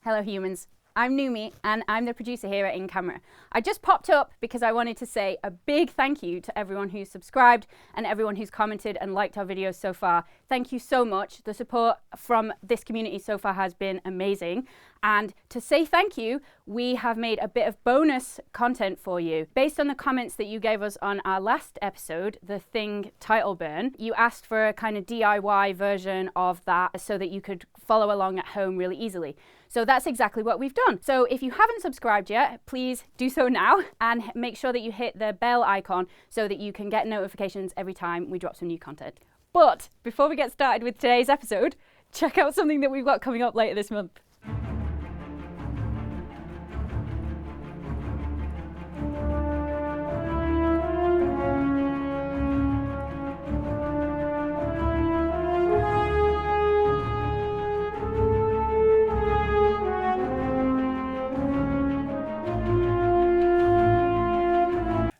Hello humans, I'm Numi and I'm the producer here at InCamera. I just popped up because I wanted to say a big thank you to everyone who's subscribed and everyone who's commented and liked our videos so far. Thank you so much. The support from this community so far has been amazing. And to say thank you, we have made a bit of bonus content for you. Based on the comments that you gave us on our last episode, the Thing title burn, you asked for a kind of DIY version of that so that you could follow along at home really easily. So that's exactly what we've done. So if you haven't subscribed yet, please do so now and make sure that you hit the bell icon so that you can get notifications every time we drop some new content. But before we get started with today's episode, check out something that we've got coming up later this month.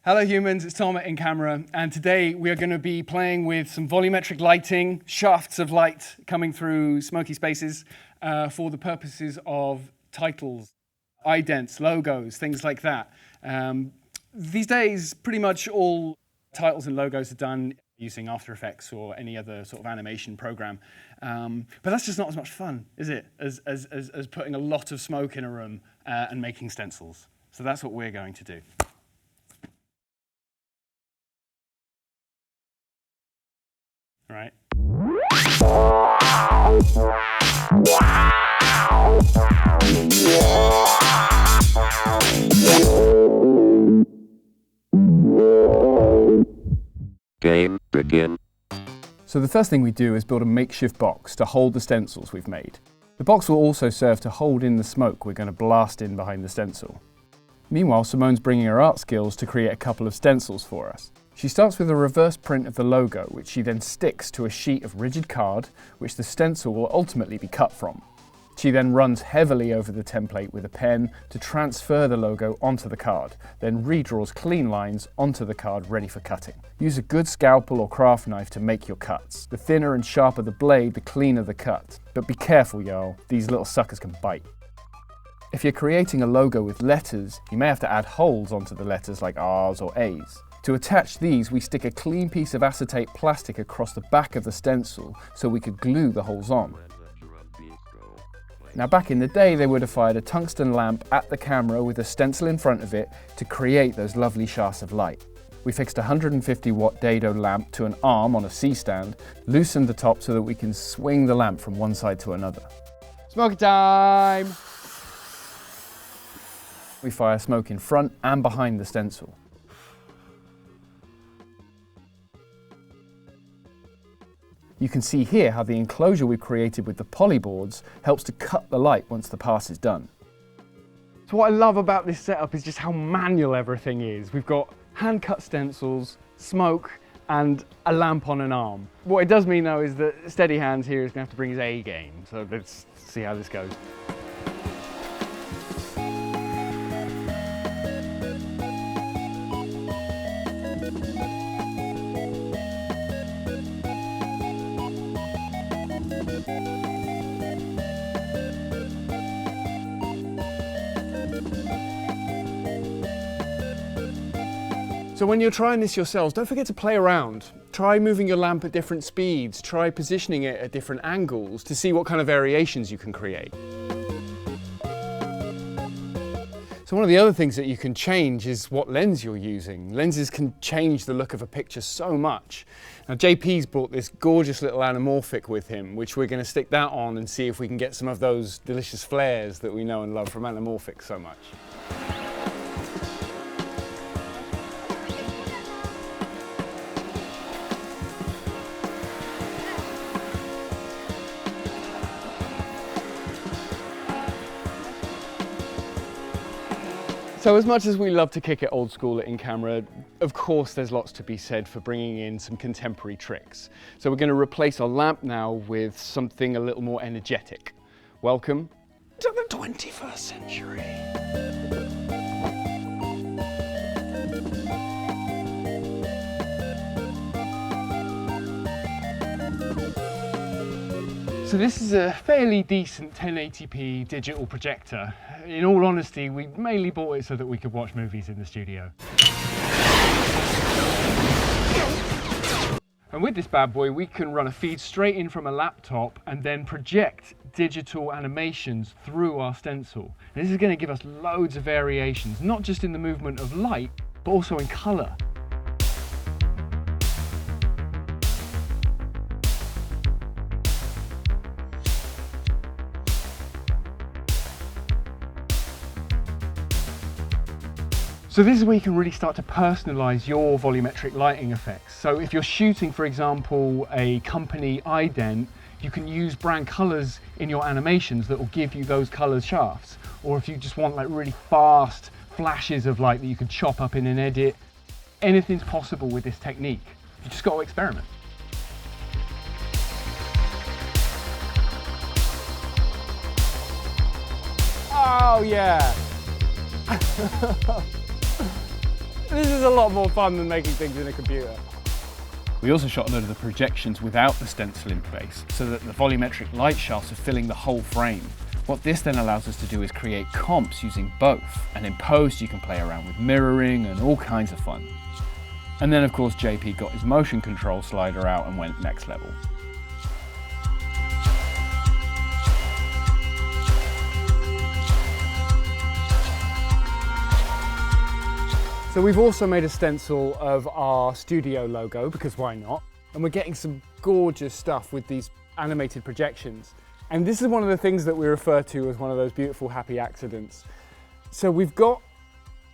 Hello humans, it's Tom at InCamera, and today we are going to be playing with some volumetric lighting, shafts of light coming through smoky spaces for the purposes of titles, idents, logos, things like that. These days, pretty much all titles and logos are done using After Effects or any other sort of animation program. But that's just not as much fun, is it, as putting a lot of smoke in a room and making stencils. So that's what we're going to do. All right. Game begin. So the first thing we do is build a makeshift box to hold the stencils we've made. The box will also serve to hold in the smoke we're going to blast in behind the stencil. Meanwhile, Simone's bringing her art skills to create a couple of stencils for us. She starts with a reverse print of the logo, which she then sticks to a sheet of rigid card, which the stencil will ultimately be cut from. She then runs heavily over the template with a pen to transfer the logo onto the card, then redraws clean lines onto the card ready for cutting. Use a good scalpel or craft knife to make your cuts. The thinner and sharper the blade, the cleaner the cut. But be careful, y'all, these little suckers can bite. If you're creating a logo with letters, you may have to add holes onto the letters like R's or A's. To attach these, we stick a clean piece of acetate plastic across the back of the stencil so we could glue the holes on. Now back in the day, they would have fired a tungsten lamp at the camera with a stencil in front of it to create those lovely shafts of light. We fixed a 150 watt dado lamp to an arm on a C-stand, loosened the top so that we can swing the lamp from one side to another. Smoke time! We fire smoke in front and behind the stencil. You can see here how the enclosure we've created with the polyboards helps to cut the light once the pass is done. So what I love about this setup is just how manual everything is. We've got hand-cut stencils, smoke, and a lamp on an arm. What it does mean though is that Steady Hands here is going to have to bring his A game, so let's see how this goes. So when you're trying this yourselves, don't forget to play around. Try moving your lamp at different speeds, try positioning it at different angles to see what kind of variations you can create. So one of the other things that you can change is what lens you're using. Lenses can change the look of a picture so much. Now JP's brought this gorgeous little anamorphic with him, which we're going to stick that on and see if we can get some of those delicious flares that we know and love from anamorphic so much. So as much as we love to kick it old school at InCamera, of course there's lots to be said for bringing in some contemporary tricks. So we're going to replace our lamp now with something a little more energetic. Welcome to the 21st century. So this is a fairly decent 1080p digital projector. In all honesty, we mainly bought it so that we could watch movies in the studio. And with this bad boy, we can run a feed straight in from a laptop and then project digital animations through our stencil. And this is going to give us loads of variations, not just in the movement of light, but also in color. So this is where you can really start to personalize your volumetric lighting effects. So if you're shooting, for example, a company ident, you can use brand colors in your animations that will give you those colored shafts. Or if you just want like really fast flashes of light that you can chop up in an edit, anything's possible with this technique. You just got to experiment. Oh yeah! This is a lot more fun than making things in a computer. We also shot a load of the projections without the stencil in place, so that the volumetric light shafts are filling the whole frame. What this then allows us to do is create comps using both, and in post you can play around with mirroring and all kinds of fun. And then of course JP got his motion control slider out and went next level. So we've also made a stencil of our studio logo, because why not? And we're getting some gorgeous stuff with these animated projections. And this is one of the things that we refer to as one of those beautiful happy accidents. So we've got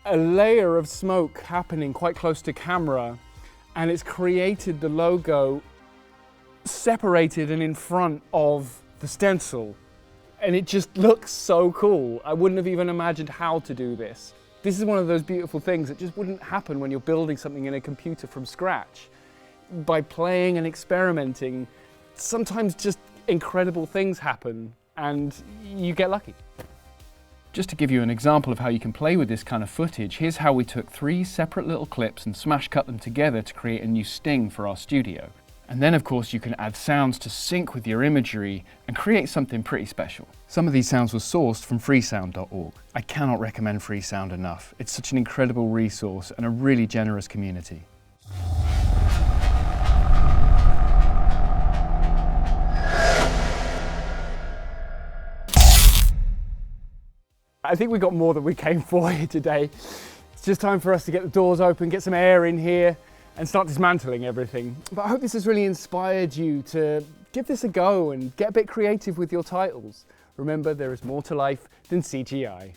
a layer of smoke happening quite close to camera, and it's created the logo separated and in front of the stencil. And it just looks so cool. I wouldn't have even imagined how to do this. This is one of those beautiful things that just wouldn't happen when you're building something in a computer from scratch. By playing and experimenting, sometimes just incredible things happen and you get lucky. Just to give you an example of how you can play with this kind of footage, here's how we took 3 separate little clips and smash cut them together to create a new sting for our studio. And then of course you can add sounds to sync with your imagery and create something pretty special. Some of these sounds were sourced from freesound.org. I cannot recommend Freesound enough. It's such an incredible resource and a really generous community. I think we got more than we came for here today. It's just time for us to get the doors open, get some air in here, and start dismantling everything. But I hope this has really inspired you to give this a go and get a bit creative with your titles. Remember, there is more to life than CGI.